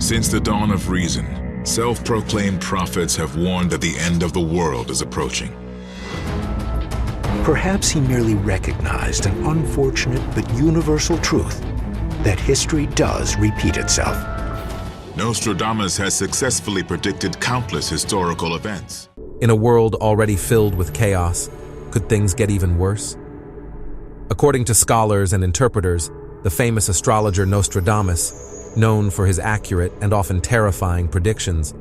Since the dawn of reason, self-proclaimed prophets have warned that the end of the world is approaching. Perhaps he merely recognized an unfortunate but universal truth that history does repeat itself. Nostradamus has successfully predicted countless historical events. In a world already filled with chaos, could things get even worse? According to scholars and interpreters, the famous astrologer Nostradamus, known for his accurate and often terrifying predictions,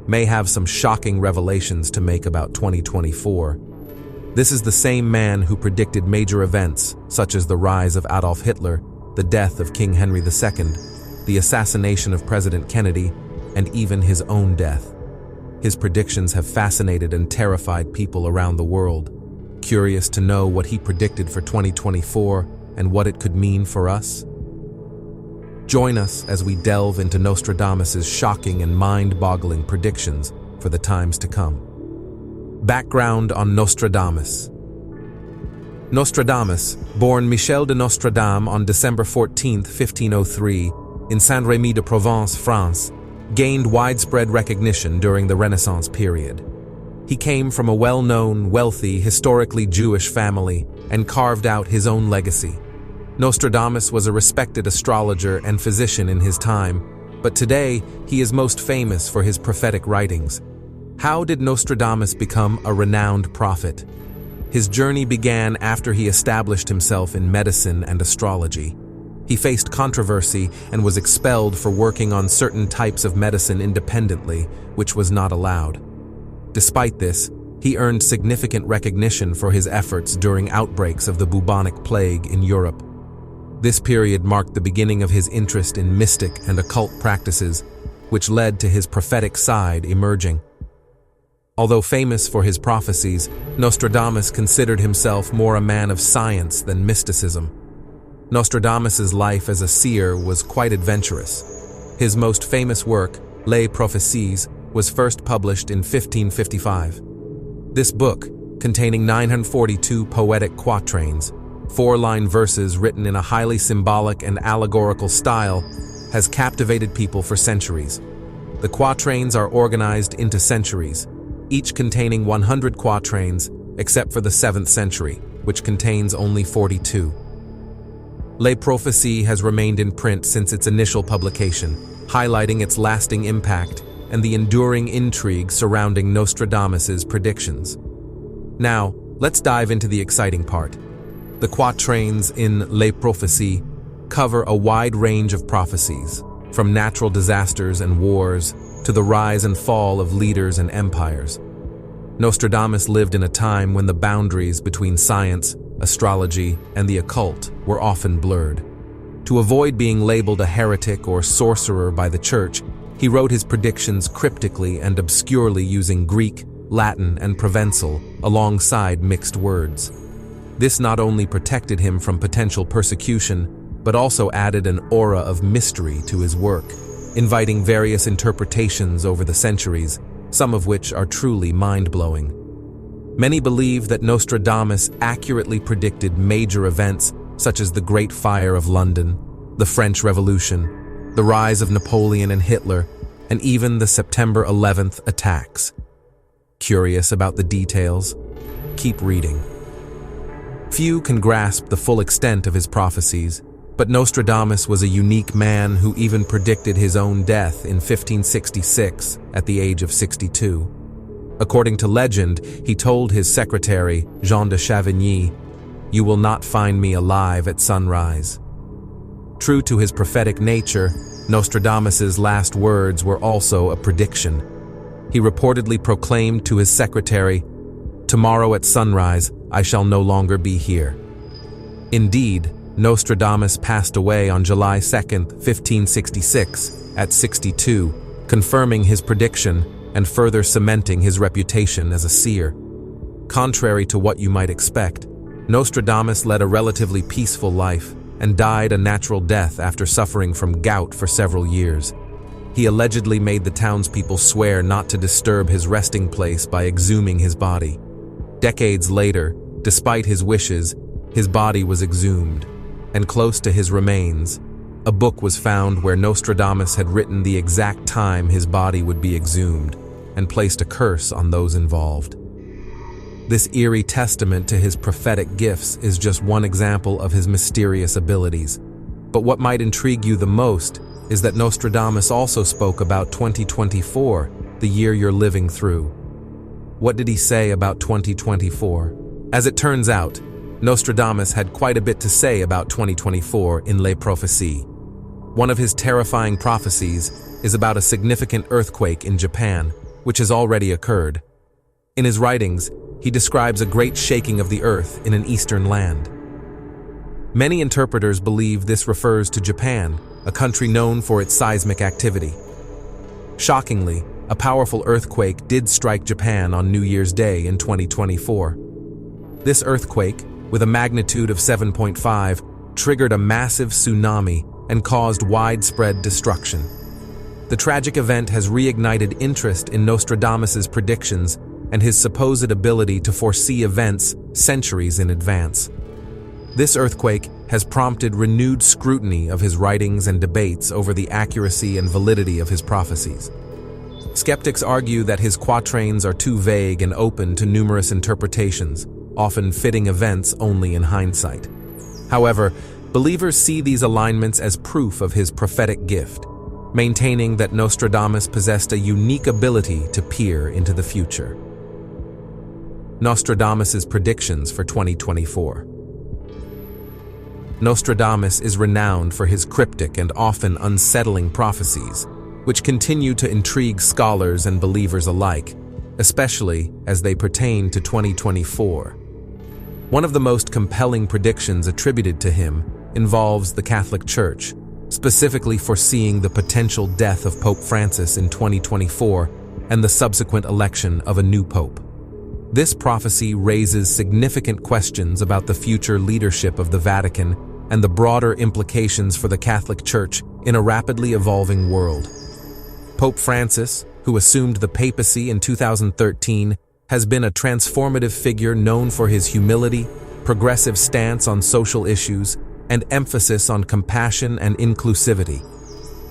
may have some shocking revelations to make about 2024. This is the same man who predicted major events such as the rise of Adolf Hitler, the death of King Henry II, the assassination of President Kennedy, and even his own death. His predictions have fascinated and terrified people around the world. Curious to know what he predicted for 2024 and what it could mean for us? Join us as we delve into Nostradamus's shocking and mind-boggling predictions for the times to come. Background on Nostradamus. Nostradamus, born Michel de Nostradam on December 14, 1503, in Saint-Rémy de Provence, France, gained widespread recognition during the Renaissance period. He came from a well-known, wealthy, historically Jewish family and carved out his own legacy. Nostradamus was a respected astrologer and physician in his time, but today he is most famous for his prophetic writings. How did Nostradamus become a renowned prophet? His journey began after he established himself in medicine and astrology. He faced controversy and was expelled for working on certain types of medicine independently, which was not allowed. Despite this, he earned significant recognition for his efforts during outbreaks of the bubonic plague in Europe. This period marked the beginning of his interest in mystic and occult practices, which led to his prophetic side emerging. Although famous for his prophecies, Nostradamus considered himself more a man of science than mysticism. Nostradamus's life as a seer was quite adventurous. His most famous work, Les Prophéties, was first published in 1555. This book, containing 942 poetic quatrains, 4-line verses written in a highly symbolic and allegorical style, has captivated people for centuries. The quatrains are organized into centuries, each containing 100 quatrains, except for the 7th century, which contains only 42. Les Prophéties has remained in print since its initial publication, highlighting its lasting impact and the enduring intrigue surrounding Nostradamus's predictions. Now, let's dive into the exciting part. The quatrains in Les Prophéties cover a wide range of prophecies, from natural disasters and wars to the rise and fall of leaders and empires. Nostradamus lived in a time when the boundaries between science, astrology, and the occult were often blurred. To avoid being labeled a heretic or sorcerer by the church, he wrote his predictions cryptically and obscurely using Greek, Latin, and Provençal alongside mixed words. This not only protected him from potential persecution, but also added an aura of mystery to his work, inviting various interpretations over the centuries, some of which are truly mind-blowing. Many believe that Nostradamus accurately predicted major events such as the Great Fire of London, the French Revolution, the rise of Napoleon and Hitler, and even the September 11th attacks. Curious about the details? Keep reading. Few can grasp the full extent of his prophecies, but Nostradamus was a unique man who even predicted his own death in 1566 at the age of 62. According to legend, he told his secretary, Jean de Chavigny, "You will not find me alive at sunrise." True to his prophetic nature, Nostradamus's last words were also a prediction. He reportedly proclaimed to his secretary, "Tomorrow at sunrise, I shall no longer be here." Indeed, Nostradamus passed away on July 2, 1566, at 62, confirming his prediction and further cementing his reputation as a seer. Contrary to what you might expect, Nostradamus led a relatively peaceful life and died a natural death after suffering from gout for several years. He allegedly made the townspeople swear not to disturb his resting place by exhuming his body. Decades later, despite his wishes, his body was exhumed, and close to his remains, a book was found where Nostradamus had written the exact time his body would be exhumed and placed a curse on those involved. This eerie testament to his prophetic gifts is just one example of his mysterious abilities. But what might intrigue you the most is that Nostradamus also spoke about 2024, the year you're living through. What did he say about 2024? As it turns out, Nostradamus had quite a bit to say about 2024 in Les Prophéties. One of his terrifying prophecies is about a significant earthquake in Japan, which has already occurred. In his writings, he describes a great shaking of the earth in an eastern land. Many interpreters believe this refers to Japan, a country known for its seismic activity. Shockingly, a powerful earthquake did strike Japan on New Year's Day in 2024. This earthquake, with a magnitude of 7.5, triggered a massive tsunami and caused widespread destruction. The tragic event has reignited interest in Nostradamus's predictions and his supposed ability to foresee events centuries in advance. This earthquake has prompted renewed scrutiny of his writings and debates over the accuracy and validity of his prophecies. Skeptics argue that his quatrains are too vague and open to numerous interpretations, often fitting events only in hindsight. However, believers see these alignments as proof of his prophetic gift, maintaining that Nostradamus possessed a unique ability to peer into the future. Nostradamus's predictions for 2024. Nostradamus is renowned for his cryptic and often unsettling prophecies, which continue to intrigue scholars and believers alike, especially as they pertain to 2024. One of the most compelling predictions attributed to him involves the Catholic Church, specifically foreseeing the potential death of Pope Francis in 2024 and the subsequent election of a new pope. This prophecy raises significant questions about the future leadership of the Vatican and the broader implications for the Catholic Church in a rapidly evolving world. Pope Francis, who assumed the papacy in 2013, has been a transformative figure known for his humility, progressive stance on social issues, and emphasis on compassion and inclusivity.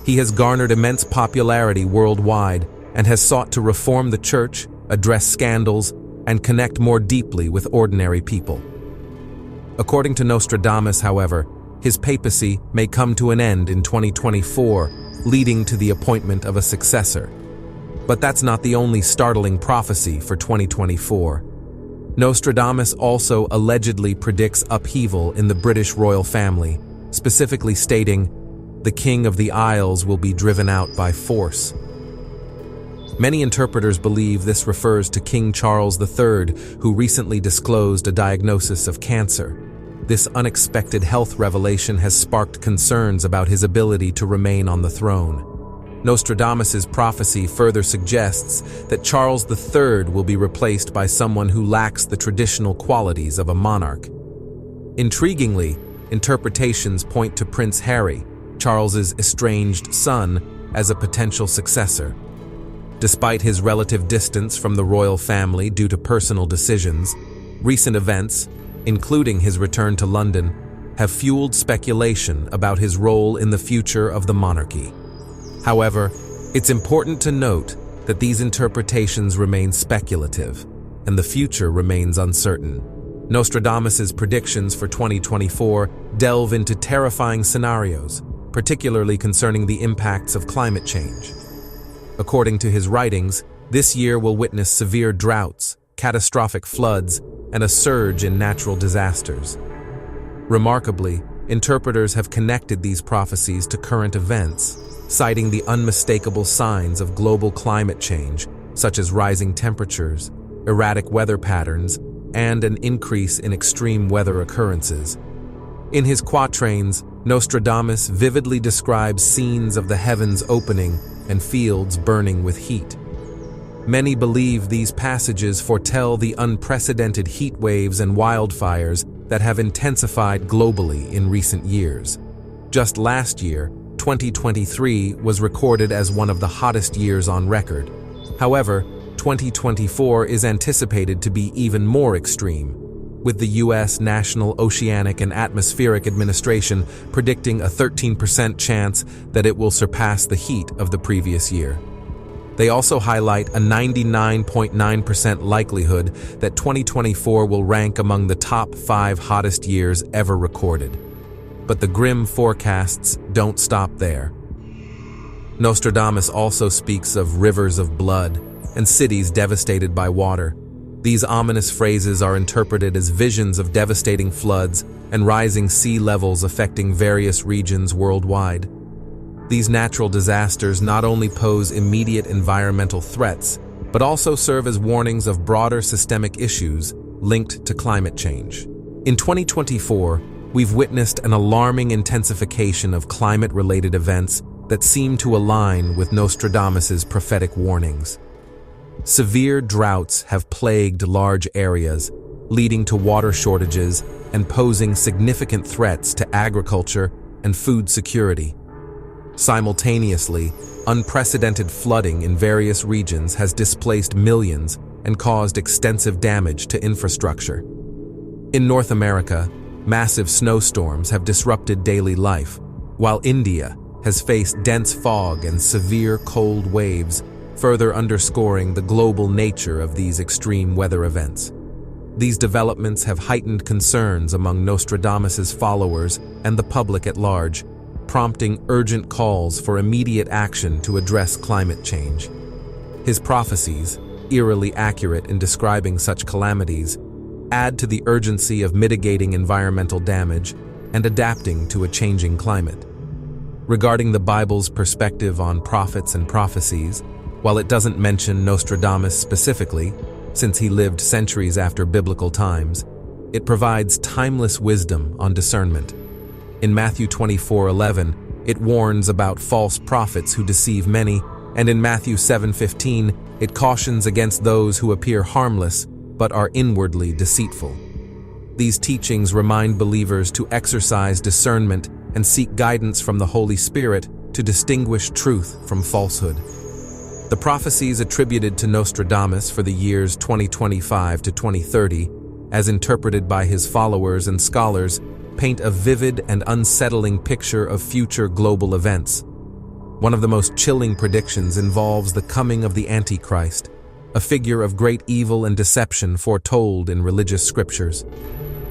He has garnered immense popularity worldwide and has sought to reform the Church, address scandals, and connect more deeply with ordinary people. According to Nostradamus, however, his papacy may come to an end in 2024, leading to the appointment of a successor. But that's not the only startling prophecy for 2024. Nostradamus also allegedly predicts upheaval in the British royal family, specifically stating, "The King of the Isles will be driven out by force." Many interpreters believe this refers to King Charles III, who recently disclosed a diagnosis of cancer. This unexpected health revelation has sparked concerns about his ability to remain on the throne. Nostradamus's prophecy further suggests that Charles III will be replaced by someone who lacks the traditional qualities of a monarch. Intriguingly, interpretations point to Prince Harry, Charles's estranged son, as a potential successor. Despite his relative distance from the royal family due to personal decisions, recent events, including his return to London, have fueled speculation about his role in the future of the monarchy. However, it's important to note that these interpretations remain speculative, and the future remains uncertain. Nostradamus's predictions for 2024 delve into terrifying scenarios, particularly concerning the impacts of climate change. According to his writings, this year will witness severe droughts, catastrophic floods, and a surge in natural disasters. Remarkably, interpreters have connected these prophecies to current events, citing the unmistakable signs of global climate change, such as rising temperatures, erratic weather patterns, and an increase in extreme weather occurrences. In his quatrains, Nostradamus vividly describes scenes of the heavens opening and fields burning with heat. Many believe these passages foretell the unprecedented heat waves and wildfires that have intensified globally in recent years. Just last year, 2023 was recorded as one of the hottest years on record. However, 2024 is anticipated to be even more extreme. with the U.S. National Oceanic and Atmospheric Administration predicting a 13% chance that it will surpass the heat of the previous year. They also highlight a 99.9% likelihood that 2024 will rank among the top 5 hottest years ever recorded. But the grim forecasts don't stop there. Nostradamus also speaks of rivers of blood and cities devastated by water. These ominous phrases are interpreted as visions of devastating floods and rising sea levels affecting various regions worldwide. These natural disasters not only pose immediate environmental threats, but also serve as warnings of broader systemic issues linked to climate change. In 2024, we've witnessed an alarming intensification of climate-related events that seem to align with Nostradamus's prophetic warnings. Severe droughts have plagued large areas, leading to water shortages and posing significant threats to agriculture and food security. Simultaneously, unprecedented flooding in various regions has displaced millions and caused extensive damage to infrastructure. In North America, massive snowstorms have disrupted daily life, while India has faced dense fog and severe cold waves, further underscoring the global nature of these extreme weather events. These developments have heightened concerns among Nostradamus's followers and the public at large, prompting urgent calls for immediate action to address climate change. His prophecies, eerily accurate in describing such calamities, add to the urgency of mitigating environmental damage and adapting to a changing climate. Regarding the Bible's perspective on prophets and prophecies, while it doesn't mention Nostradamus specifically, since he lived centuries after biblical times, it provides timeless wisdom on discernment. In Matthew 24:11, it warns about false prophets who deceive many, and in Matthew 7:15, it cautions against those who appear harmless but are inwardly deceitful. These teachings remind believers to exercise discernment and seek guidance from the Holy Spirit to distinguish truth from falsehood. The prophecies attributed to Nostradamus for the years 2025 to 2030, as interpreted by his followers and scholars, paint a vivid and unsettling picture of future global events. One of the most chilling predictions involves the coming of the Antichrist, a figure of great evil and deception foretold in religious scriptures.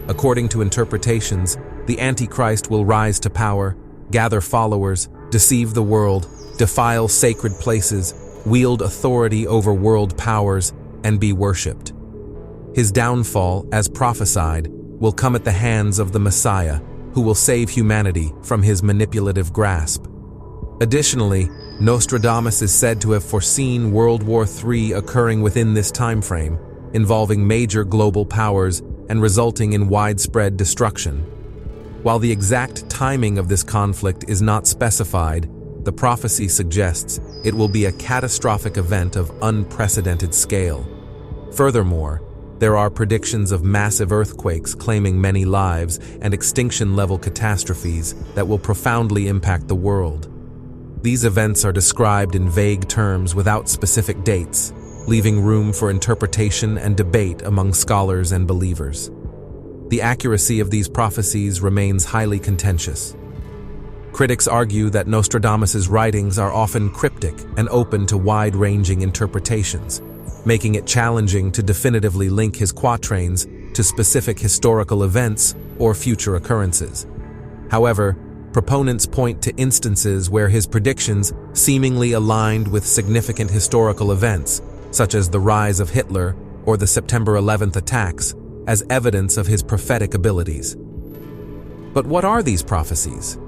According to interpretations, the Antichrist will rise to power, gather followers, deceive the world, defile sacred places, wield authority over world powers, and be worshipped. His downfall, as prophesied, will come at the hands of the Messiah, who will save humanity from his manipulative grasp. Additionally, Nostradamus is said to have foreseen World War III occurring within this time frame, involving major global powers and resulting in widespread destruction. While the exact timing of this conflict is not specified, the prophecy suggests it will be a catastrophic event of unprecedented scale. Furthermore, there are predictions of massive earthquakes claiming many lives and extinction-level catastrophes that will profoundly impact the world. These events are described in vague terms without specific dates, leaving room for interpretation and debate among scholars and believers. The accuracy of these prophecies remains highly contentious. Critics argue that Nostradamus's writings are often cryptic and open to wide-ranging interpretations, making it challenging to definitively link his quatrains to specific historical events or future occurrences. However, proponents point to instances where his predictions seemingly aligned with significant historical events, such as the rise of Hitler or the September 11th attacks, as evidence of his prophetic abilities. But what are these prophecies?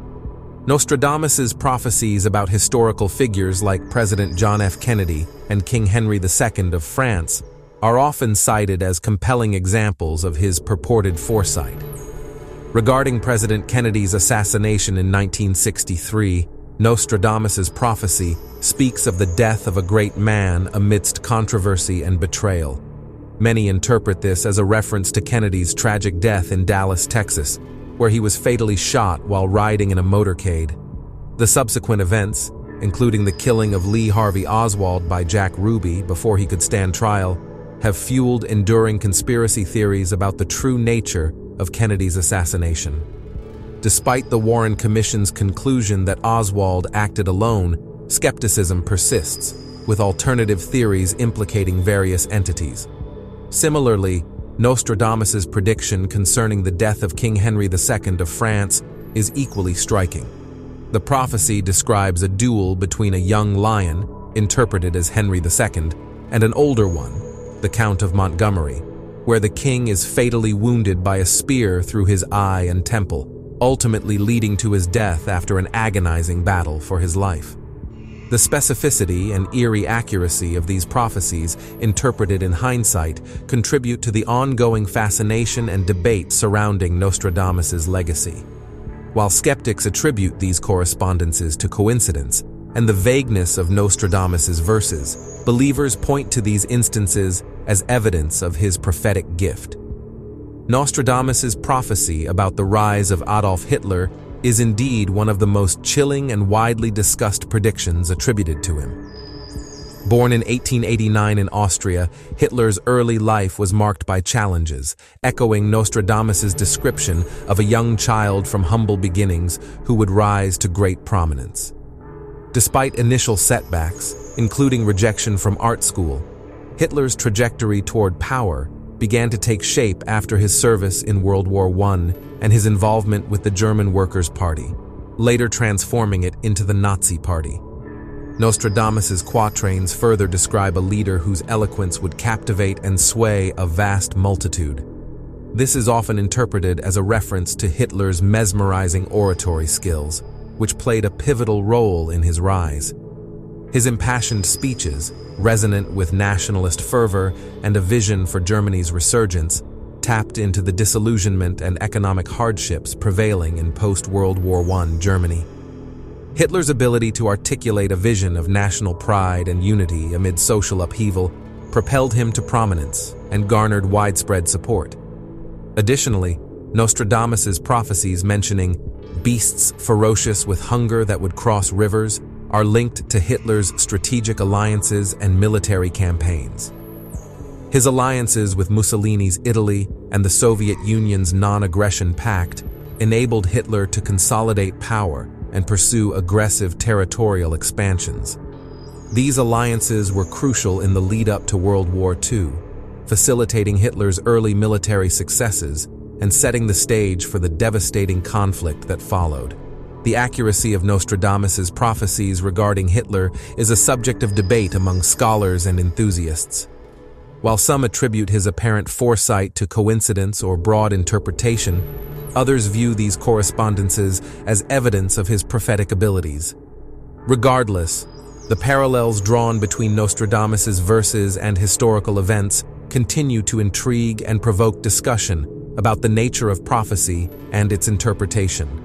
Nostradamus's prophecies about historical figures like President John F. Kennedy and King Henry II of France are often cited as compelling examples of his purported foresight. Regarding President Kennedy's assassination in 1963, Nostradamus's prophecy speaks of the death of a great man amidst controversy and betrayal. Many interpret this as a reference to Kennedy's tragic death in Dallas, Texas, where he was fatally shot while riding in a motorcade. The subsequent events, including the killing of Lee Harvey Oswald by Jack Ruby before he could stand trial, have fueled enduring conspiracy theories about the true nature of Kennedy's assassination. Despite the Warren Commission's conclusion that Oswald acted alone, skepticism persists, with alternative theories implicating various entities. Similarly, Nostradamus's prediction concerning the death of King Henry II of France is equally striking. The prophecy describes a duel between a young lion, interpreted as Henry II, and an older one, the Count of Montgomery, where the king is fatally wounded by a spear through his eye and temple, ultimately leading to his death after an agonizing battle for his life. The specificity and eerie accuracy of these prophecies, interpreted in hindsight, contribute to the ongoing fascination and debate surrounding Nostradamus's legacy. While skeptics attribute these correspondences to coincidence and the vagueness of Nostradamus's verses, believers point to these instances as evidence of his prophetic gift. Nostradamus's prophecy about the rise of Adolf Hitler is indeed one of the most chilling and widely discussed predictions attributed to him. Born in 1889 in Austria, Hitler's early life was marked by challenges, echoing Nostradamus's description of a young child from humble beginnings who would rise to great prominence. Despite initial setbacks, including rejection from art school, Hitler's trajectory toward power began to take shape after his service in World War I and his involvement with the German Workers' Party, later transforming it into the Nazi Party. Nostradamus's quatrains further describe a leader whose eloquence would captivate and sway a vast multitude. This is often interpreted as a reference to Hitler's mesmerizing oratory skills, which played a pivotal role in his rise. His impassioned speeches, resonant with nationalist fervor and a vision for Germany's resurgence, tapped into the disillusionment and economic hardships prevailing in post-World War I Germany. Hitler's ability to articulate a vision of national pride and unity amid social upheaval propelled him to prominence and garnered widespread support. Additionally, Nostradamus's prophecies mentioning beasts ferocious with hunger that would cross rivers are linked to Hitler's strategic alliances and military campaigns. His alliances with Mussolini's Italy and the Soviet Union's non-aggression pact enabled Hitler to consolidate power and pursue aggressive territorial expansions. These alliances were crucial in the lead-up to World War II, facilitating Hitler's early military successes and setting the stage for the devastating conflict that followed. The accuracy of Nostradamus's prophecies regarding Hitler is a subject of debate among scholars and enthusiasts. While some attribute his apparent foresight to coincidence or broad interpretation, others view these correspondences as evidence of his prophetic abilities. Regardless, the parallels drawn between Nostradamus's verses and historical events continue to intrigue and provoke discussion about the nature of prophecy and its interpretation.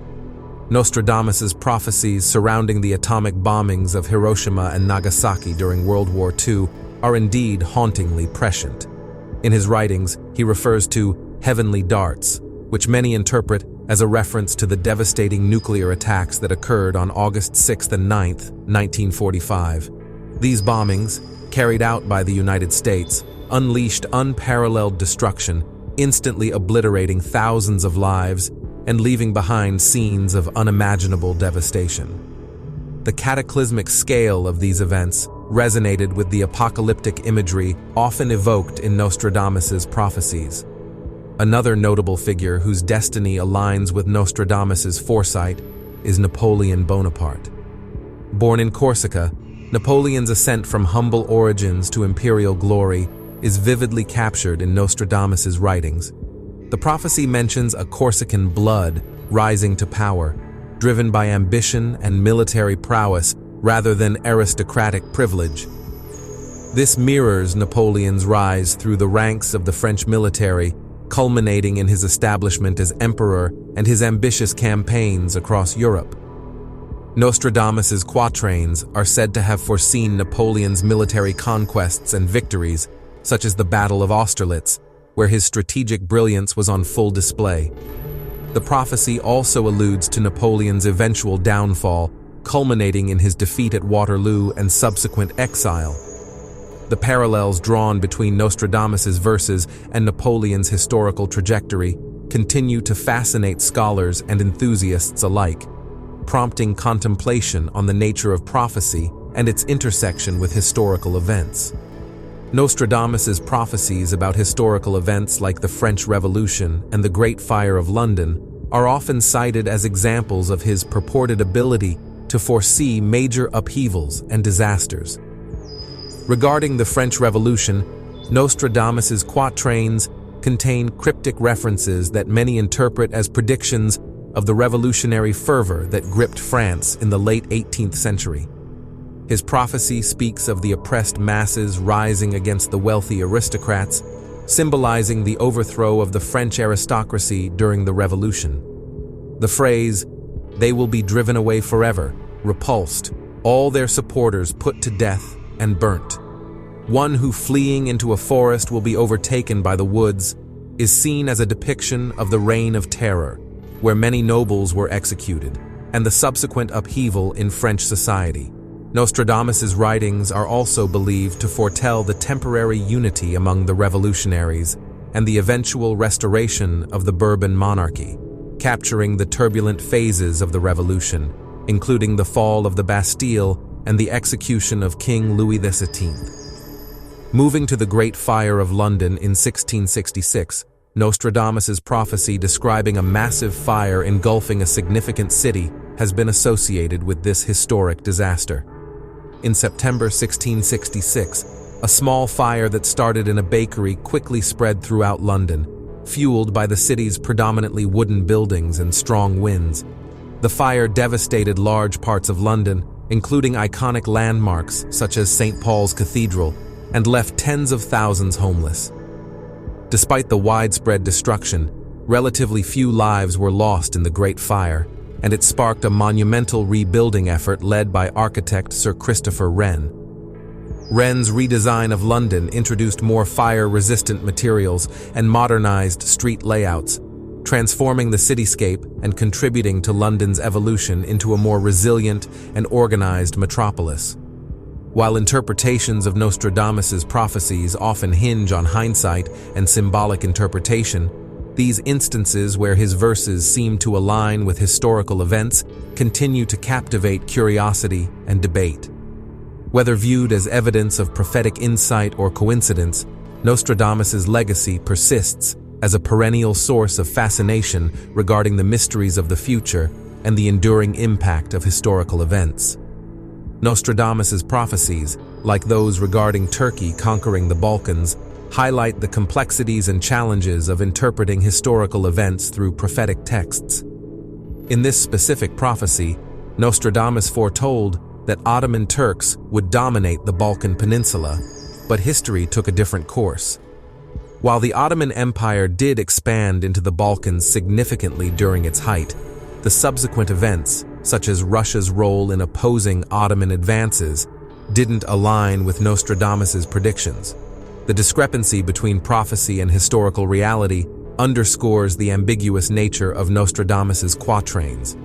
Nostradamus's prophecies surrounding the atomic bombings of Hiroshima and Nagasaki during World War II are indeed hauntingly prescient. In his writings, he refers to heavenly darts, which many interpret as a reference to the devastating nuclear attacks that occurred on August 6th and 9th, 1945. These bombings, carried out by the United States, unleashed unparalleled destruction, instantly obliterating thousands of lives and leaving behind scenes of unimaginable devastation. The cataclysmic scale of these events resonated with the apocalyptic imagery often evoked in Nostradamus's prophecies. Another notable figure whose destiny aligns with Nostradamus's foresight is Napoleon Bonaparte. Born in Corsica, Napoleon's ascent from humble origins to imperial glory is vividly captured in Nostradamus's writings. The prophecy mentions a Corsican blood rising to power, driven by ambition and military prowess rather than aristocratic privilege. This mirrors Napoleon's rise through the ranks of the French military, culminating in his establishment as emperor and his ambitious campaigns across Europe. Nostradamus's quatrains are said to have foreseen Napoleon's military conquests and victories, such as the Battle of Austerlitz, where his strategic brilliance was on full display. The prophecy also alludes to Napoleon's eventual downfall, culminating in his defeat at Waterloo and subsequent exile. The parallels drawn between Nostradamus's verses and Napoleon's historical trajectory continue to fascinate scholars and enthusiasts alike, prompting contemplation on the nature of prophecy and its intersection with historical events. Nostradamus's prophecies about historical events like the French Revolution and the Great Fire of London are often cited as examples of his purported ability to foresee major upheavals and disasters. Regarding the French Revolution, Nostradamus's quatrains contain cryptic references that many interpret as predictions of the revolutionary fervor that gripped France in the late 18th century. His prophecy speaks of the oppressed masses rising against the wealthy aristocrats, symbolizing the overthrow of the French aristocracy during the Revolution. The phrase, "They will be driven away forever," repulsed, all their supporters put to death and burnt. One who fleeing into a forest will be overtaken by the woods is seen as a depiction of the Reign of Terror, where many nobles were executed, and the subsequent upheaval in French society. Nostradamus's writings are also believed to foretell the temporary unity among the revolutionaries and the eventual restoration of the Bourbon monarchy, capturing the turbulent phases of the revolution, including the fall of the Bastille and the execution of King Louis XVII. Moving to the Great Fire of London in 1666, Nostradamus's prophecy describing a massive fire engulfing a significant city has been associated with this historic disaster. In September 1666, a small fire that started in a bakery quickly spread throughout London, fueled by the city's predominantly wooden buildings and strong winds. The fire devastated large parts of London, including iconic landmarks such as St. Paul's Cathedral, and left tens of thousands homeless. Despite the widespread destruction, relatively few lives were lost in the Great Fire, and it sparked a monumental rebuilding effort led by architect Sir Christopher Wren. Wren's redesign of London introduced more fire-resistant materials and modernized street layouts, transforming the cityscape and contributing to London's evolution into a more resilient and organized metropolis. While interpretations of Nostradamus's prophecies often hinge on hindsight and symbolic interpretation, these instances where his verses seem to align with historical events continue to captivate curiosity and debate. Whether viewed as evidence of prophetic insight or coincidence, Nostradamus's legacy persists as a perennial source of fascination regarding the mysteries of the future and the enduring impact of historical events. Nostradamus's prophecies, like those regarding Turkey conquering the Balkans, highlight the complexities and challenges of interpreting historical events through prophetic texts. In this specific prophecy, Nostradamus foretold that Ottoman Turks would dominate the Balkan Peninsula, but history took a different course. While the Ottoman Empire did expand into the Balkans significantly during its height, the subsequent events, such as Russia's role in opposing Ottoman advances, didn't align with Nostradamus's predictions. The discrepancy between prophecy and historical reality underscores the ambiguous nature of Nostradamus's quatrains.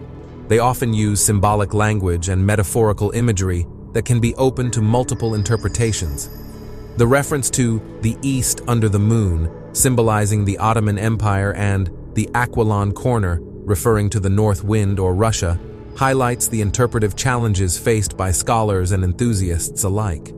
They often use symbolic language and metaphorical imagery that can be open to multiple interpretations. The reference to the East under the moon, symbolizing the Ottoman Empire, and the Aquilon corner, referring to the North Wind or Russia, highlights the interpretive challenges faced by scholars and enthusiasts alike.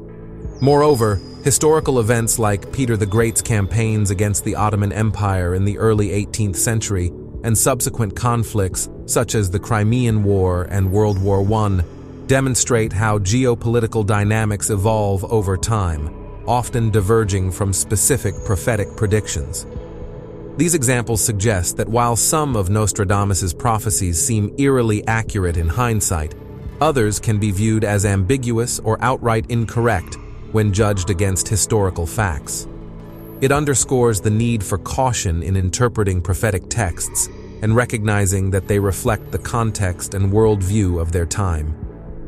Moreover, historical events like Peter the Great's campaigns against the Ottoman Empire in the early 18th century and subsequent conflicts such as the Crimean War and World War I demonstrate how geopolitical dynamics evolve over time, often diverging from specific prophetic predictions. These examples suggest that while some of Nostradamus's prophecies seem eerily accurate in hindsight, others can be viewed as ambiguous or outright incorrect when judged against historical facts. It underscores the need for caution in interpreting prophetic texts and recognizing that they reflect the context and worldview of their time.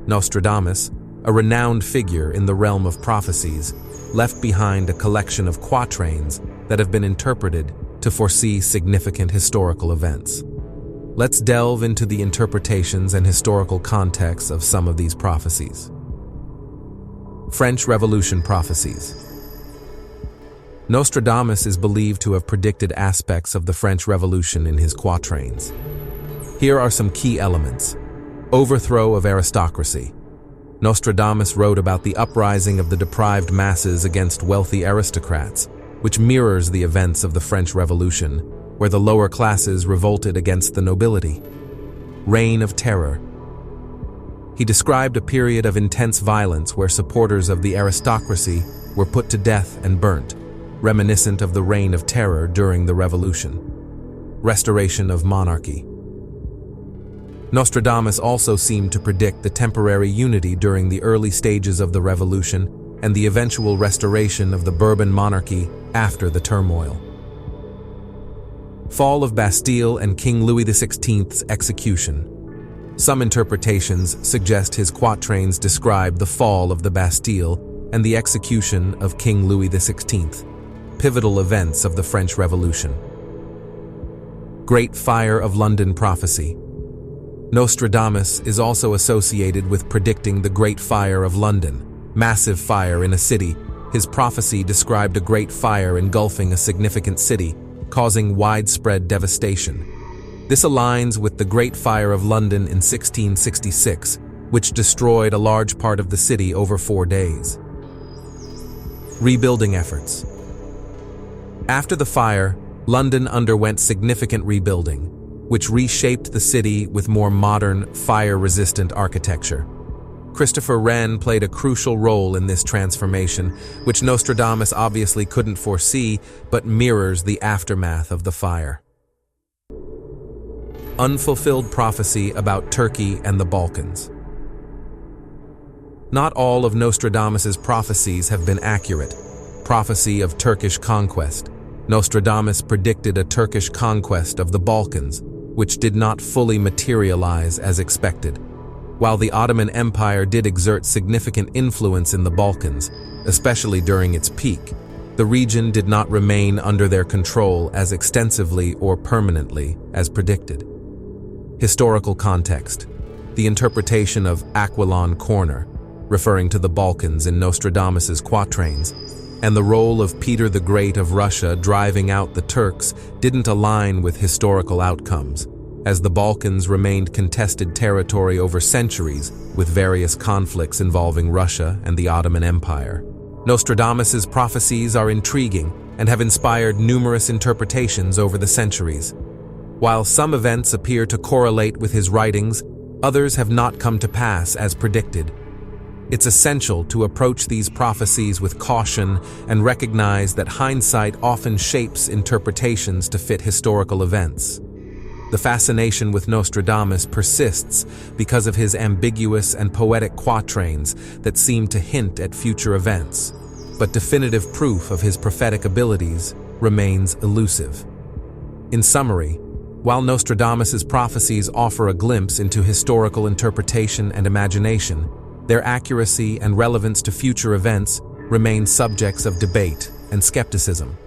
Nostradamus, a renowned figure in the realm of prophecies, left behind a collection of quatrains that have been interpreted to foresee significant historical events. Let's delve into the interpretations and historical contexts of some of these prophecies. French Revolution prophecies. Nostradamus is believed to have predicted aspects of the French Revolution in his quatrains. Here are some key elements. Overthrow of aristocracy. Nostradamus wrote about the uprising of the deprived masses against wealthy aristocrats, which mirrors the events of the French Revolution, where the lower classes revolted against the nobility. Reign of terror. He described a period of intense violence where supporters of the aristocracy were put to death and burnt, reminiscent of the reign of terror during the Revolution. Restoration of monarchy. Nostradamus also seemed to predict the temporary unity during the early stages of the Revolution and the eventual restoration of the Bourbon monarchy after the turmoil. Fall of Bastille and King Louis XVI's execution. Some interpretations suggest his quatrains describe the fall of the Bastille and the execution of King Louis XVI, pivotal events of the French Revolution. Great Fire of London prophecy. Nostradamus is also associated with predicting the Great Fire of London, massive fire in a city. His prophecy described a great fire engulfing a significant city, causing widespread devastation. This aligns with the Great Fire of London in 1666, which destroyed a large part of the city over 4 days. Rebuilding efforts. After the fire, London underwent significant rebuilding, which reshaped the city with more modern, fire-resistant architecture. Christopher Wren played a crucial role in this transformation, which Nostradamus obviously couldn't foresee, but mirrors the aftermath of the fire. Unfulfilled prophecy about Turkey and the Balkans. Not all of Nostradamus's prophecies have been accurate. Prophecy of Turkish conquest. Nostradamus predicted a Turkish conquest of the Balkans, which did not fully materialize as expected. While the Ottoman Empire did exert significant influence in the Balkans, especially during its peak, the region did not remain under their control as extensively or permanently as predicted. Historical context. The interpretation of Aquilon Corner, referring to the Balkans in Nostradamus's quatrains, and the role of Peter the Great of Russia driving out the Turks didn't align with historical outcomes, as the Balkans remained contested territory over centuries with various conflicts involving Russia and the Ottoman Empire. Nostradamus's prophecies are intriguing and have inspired numerous interpretations over the centuries. While some events appear to correlate with his writings, others have not come to pass as predicted. It's essential to approach these prophecies with caution and recognize that hindsight often shapes interpretations to fit historical events. The fascination with Nostradamus persists because of his ambiguous and poetic quatrains that seem to hint at future events, but definitive proof of his prophetic abilities remains elusive. In summary, while Nostradamus's prophecies offer a glimpse into historical interpretation and imagination, their accuracy and relevance to future events remain subjects of debate and skepticism.